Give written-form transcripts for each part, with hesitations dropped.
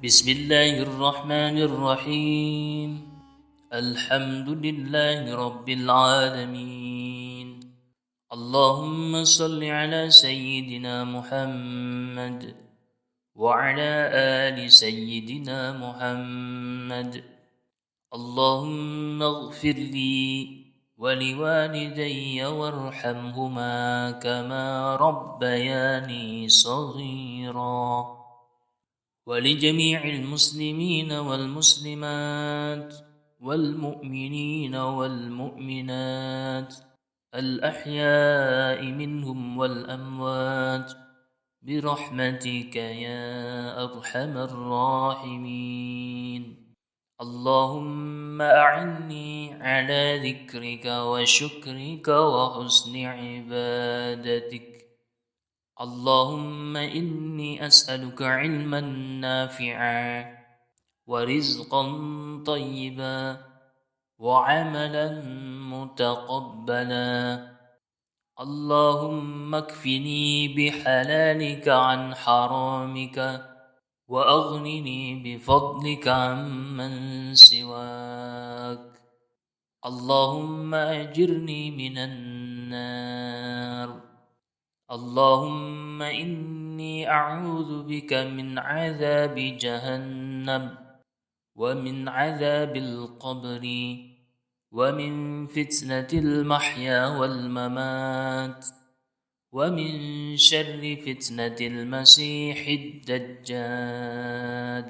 بسم الله الرحمن الرحيم. الحمد لله رب العالمين. اللهم صل على سيدنا محمد وعلى آل سيدنا محمد. اللهم اغفر لي ولوالدي وارحمهما كما ربياني صغيرا، ولجميع المسلمين والمسلمات والمؤمنين والمؤمنات الأحياء منهم والأموات برحمتك يا أرحم الراحمين. اللهم أعني على ذكرك وشكرك وحسن عبادتك. اللهم إني أسألك علما نافعا ورزقا طيبا وعملا متقبلا. اللهم اكفني بحلالك عن حرامك وأغنني بفضلك عمن سواك. اللهم أجرني من النار. اللهم إني أعوذ بك من عذاب جهنم ومن عذاب القبر ومن فتنة المحيا والممات ومن شر فتنة المسيح الدجال.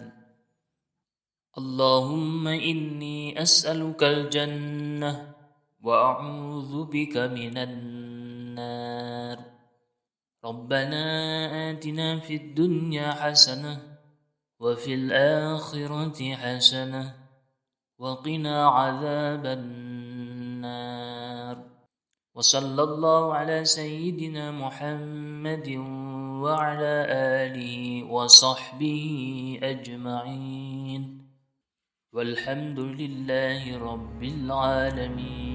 اللهم إني أسألك الجنة وأعوذ بك من النار. ربنا آتنا في الدنيا حسنة وفي الآخرة حسنة وقنا عذاب النار. وصلى الله على سيدنا محمد وعلى آله وصحبه أجمعين، والحمد لله رب العالمين.